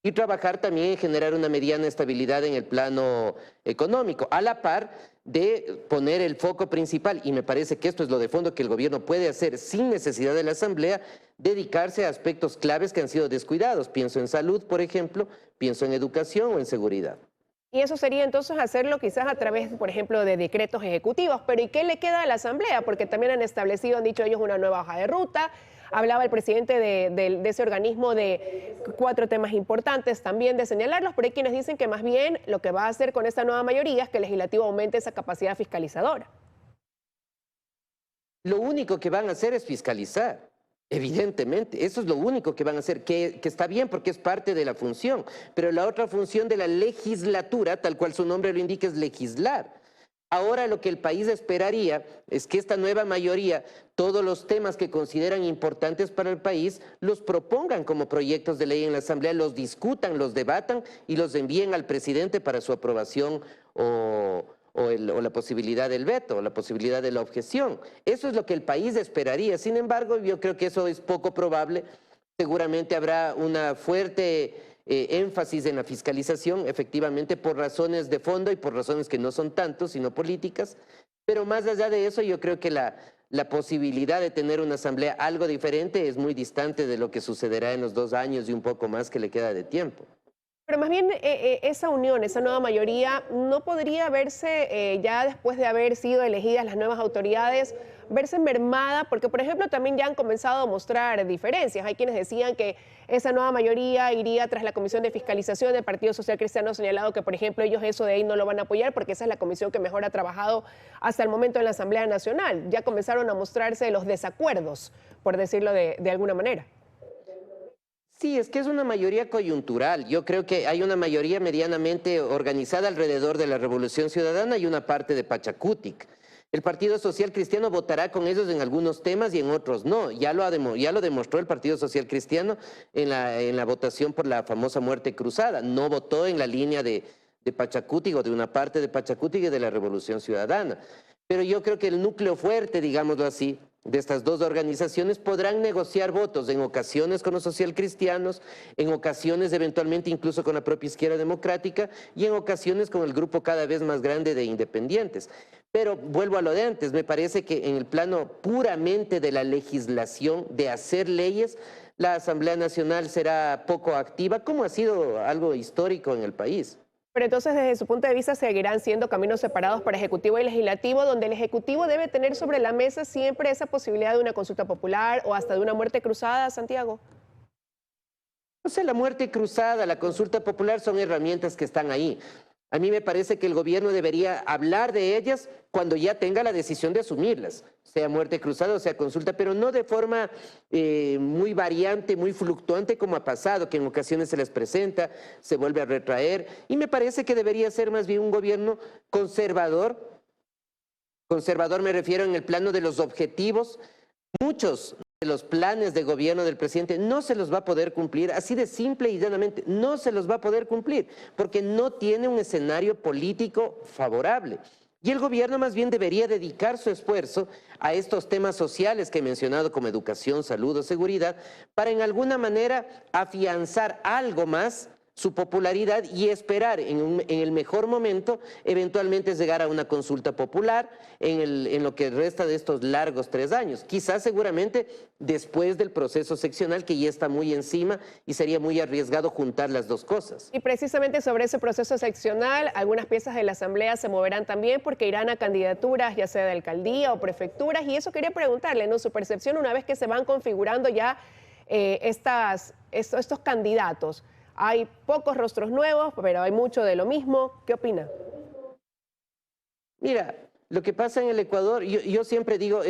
y trabajar también en generar una mediana estabilidad en el plano económico, a la par de poner el foco principal, y me parece que esto es lo de fondo que el gobierno puede hacer sin necesidad de la Asamblea, dedicarse a aspectos claves que han sido descuidados. Pienso en salud, por ejemplo, pienso en educación o en seguridad. Y eso sería entonces hacerlo quizás a través, por ejemplo, de decretos ejecutivos. Pero ¿y qué le queda a la Asamblea? Porque también han establecido, han dicho ellos, una nueva hoja de ruta. Hablaba el presidente de ese organismo de 4 temas importantes, también de señalarlos, pero hay quienes dicen que más bien lo que va a hacer con esta nueva mayoría es que el legislativo aumente esa capacidad fiscalizadora. Lo único que van a hacer es fiscalizar, evidentemente, eso es lo único que van a hacer, que está bien porque es parte de la función, pero la otra función de la legislatura, tal cual su nombre lo indica, es legislar. Ahora lo que el país esperaría es que esta nueva mayoría, todos los temas que consideran importantes para el país, los propongan como proyectos de ley en la Asamblea, los discutan, los debatan y los envíen al presidente para su aprobación o la posibilidad del veto, o la posibilidad de la objeción. Eso es lo que el país esperaría. Sin embargo, yo creo que eso es poco probable. Seguramente habrá una fuerte énfasis en la fiscalización, efectivamente por razones de fondo y por razones que no son tanto, sino políticas, pero más allá de eso yo creo que la posibilidad de tener una asamblea algo diferente es muy distante de lo que sucederá en los 2 años y un poco más que le queda de tiempo. Pero más bien esa unión, esa nueva mayoría, ¿no podría verse ya después de haber sido elegidas las nuevas autoridades, verse mermada? Porque, por ejemplo, también ya han comenzado a mostrar diferencias. Hay quienes decían que esa nueva mayoría iría tras la Comisión de Fiscalización del Partido Social Cristiano, ha señalado que, por ejemplo, ellos eso de ahí no lo van a apoyar porque esa es la comisión que mejor ha trabajado hasta el momento en la Asamblea Nacional. Ya comenzaron a mostrarse los desacuerdos, por decirlo de alguna manera. Sí, es que es una mayoría coyuntural. Yo creo que hay una mayoría medianamente organizada alrededor de la Revolución Ciudadana y una parte de Pachacutic. El Partido Social Cristiano votará con ellos en algunos temas y en otros no. Ya lo demostró el Partido Social Cristiano en la votación por la famosa muerte cruzada. No votó en la línea de Pachacutic o de una parte de Pachacutic y de la Revolución Ciudadana. Pero yo creo que el núcleo fuerte, digámoslo así, de estas 2 organizaciones podrán negociar votos en ocasiones con los socialcristianos, en ocasiones eventualmente incluso con la propia izquierda democrática y en ocasiones con el grupo cada vez más grande de independientes. Pero vuelvo a lo de antes, me parece que en el plano puramente de la legislación, de hacer leyes, la Asamblea Nacional será poco activa, como ha sido algo histórico en el país. Pero entonces, desde su punto de vista, seguirán siendo caminos separados para Ejecutivo y Legislativo, donde el Ejecutivo debe tener sobre la mesa siempre esa posibilidad de una consulta popular o hasta de una muerte cruzada, Santiago. No sé, la muerte cruzada, la consulta popular son herramientas que están ahí. A mí me parece que el gobierno debería hablar de ellas cuando ya tenga la decisión de asumirlas, sea muerte cruzada o sea consulta, pero no de forma muy variante, muy fluctuante como ha pasado, que en ocasiones se les presenta, se vuelve a retraer, y me parece que debería ser más bien un gobierno conservador. Conservador me refiero en el plano de los objetivos, muchos de los planes de gobierno del presidente no se los va a poder cumplir, así de simple y llanamente, no se los va a poder cumplir, porque no tiene un escenario político favorable. Y el gobierno más bien debería dedicar su esfuerzo a estos temas sociales que he mencionado como educación, salud o seguridad, para en alguna manera afianzar algo más su popularidad y esperar en el mejor momento eventualmente llegar a una consulta popular en lo que resta de estos largos 3 años. Quizás seguramente después del proceso seccional que ya está muy encima y sería muy arriesgado juntar las dos cosas. Y precisamente sobre ese proceso seccional, algunas piezas de la Asamblea se moverán también porque irán a candidaturas ya sea de alcaldía o prefecturas, y eso quería preguntarle, ¿no? Su percepción una vez que se van configurando ya estos candidatos. Hay pocos rostros nuevos, pero hay mucho de lo mismo. ¿Qué opina? Mira, lo que pasa en el Ecuador, yo siempre digo,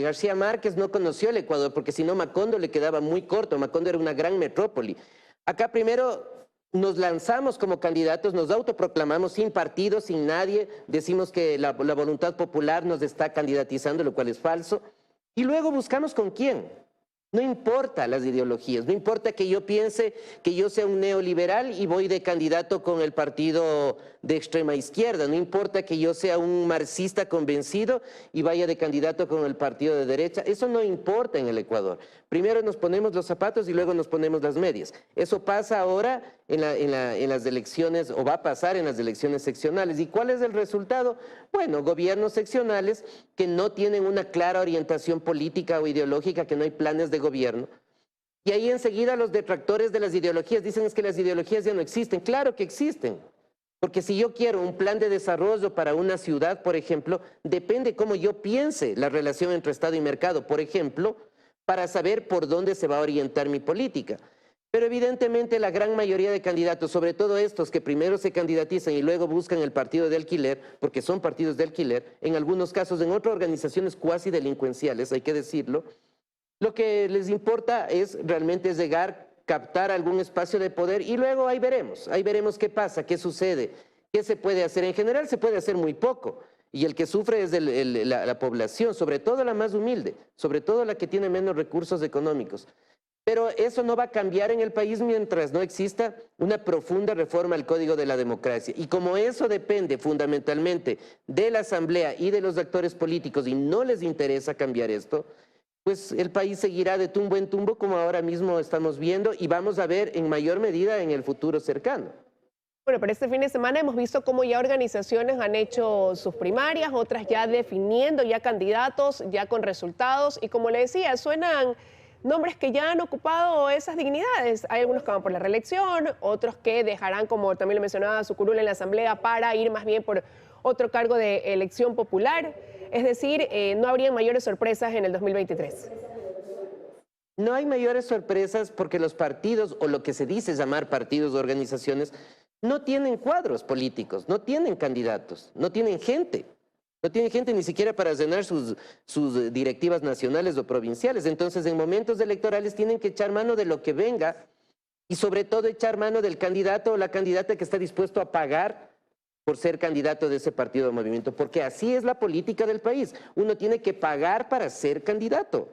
García Márquez no conoció el Ecuador, porque si no Macondo le quedaba muy corto. Macondo era una gran metrópoli. Acá primero nos lanzamos como candidatos, nos autoproclamamos sin partido, sin nadie, decimos que la voluntad popular nos está candidatizando, lo cual es falso, y luego buscamos con quién. No importa las ideologías, no importa que yo piense que yo sea un neoliberal y voy de candidato con el partido de extrema izquierda, no importa que yo sea un marxista convencido y vaya de candidato con el partido de derecha, eso no importa en el Ecuador. Primero nos ponemos los zapatos y luego nos ponemos las medias. Eso pasa ahora en las elecciones, o va a pasar en las elecciones seccionales. ¿Y cuál es el resultado? Bueno, gobiernos seccionales que no tienen una clara orientación política o ideológica, que no hay planes de gobierno. Y ahí enseguida los detractores de las ideologías dicen es que las ideologías ya no existen. Claro que existen. Porque si yo quiero un plan de desarrollo para una ciudad, por ejemplo, depende cómo yo piense la relación entre Estado y mercado, por ejemplo, para saber por dónde se va a orientar mi política. Pero evidentemente la gran mayoría de candidatos, sobre todo estos que primero se candidatizan y luego buscan el partido de alquiler, porque son partidos de alquiler, en algunos casos en otras organizaciones cuasi delincuenciales, hay que decirlo, lo que les importa es realmente llegar, captar algún espacio de poder y luego ahí veremos qué pasa, qué sucede, qué se puede hacer. En general se puede hacer muy poco y el que sufre es la población, sobre todo la más humilde, sobre todo la que tiene menos recursos económicos. Pero eso no va a cambiar en el país mientras no exista una profunda reforma al Código de la Democracia. Y como eso depende fundamentalmente de la Asamblea y de los actores políticos y no les interesa cambiar esto, pues el país seguirá de tumbo en tumbo como ahora mismo estamos viendo y vamos a ver en mayor medida en el futuro cercano. Bueno, pero este fin de semana hemos visto cómo ya organizaciones han hecho sus primarias, otras ya definiendo ya candidatos, ya con resultados, y como le decía, suenan nombres que ya han ocupado esas dignidades. Hay algunos que van por la reelección, otros que dejarán, como también lo mencionaba, su curul en la Asamblea para ir más bien por otro cargo de elección popular. Es decir, no habría mayores sorpresas en el 2023. No hay mayores sorpresas porque los partidos, o lo que se dice llamar partidos o organizaciones, no tienen cuadros políticos, no tienen candidatos, no tienen gente. No tienen gente ni siquiera para llenar sus directivas nacionales o provinciales. Entonces, en momentos electorales tienen que echar mano de lo que venga y sobre todo echar mano del candidato o la candidata que está dispuesto a pagar por ser candidato de ese partido o movimiento, porque así es la política del país. Uno tiene que pagar para ser candidato.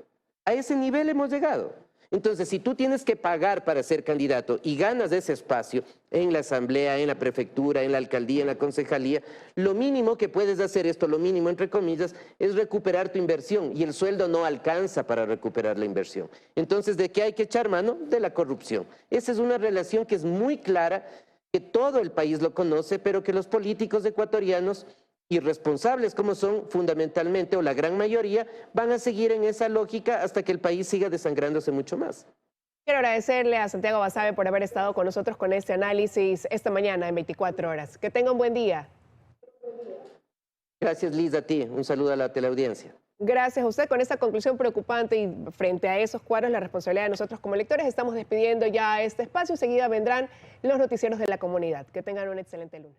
A ese nivel hemos llegado. Entonces, si tú tienes que pagar para ser candidato y ganas ese espacio en la asamblea, en la prefectura, en la alcaldía, en la concejalía, lo mínimo que puedes hacer, lo mínimo entre comillas, es recuperar tu inversión y el sueldo no alcanza para recuperar la inversión. Entonces, ¿de qué hay que echar mano? De la corrupción. Esa es una relación que es muy clara, que todo el país lo conoce, pero que los políticos ecuatorianos, irresponsables como son fundamentalmente, o la gran mayoría, van a seguir en esa lógica hasta que el país siga desangrándose mucho más. Quiero agradecerle a Santiago Basabe por haber estado con nosotros con este análisis esta mañana en 24 horas. Que tenga un buen día. Gracias, Liz, a ti. Un saludo a la teleaudiencia. Gracias a usted. Con esta conclusión preocupante y frente a esos cuadros, la responsabilidad de nosotros como electores, estamos despidiendo ya este espacio. Enseguida vendrán los noticieros de la comunidad. Que tengan un excelente lunes.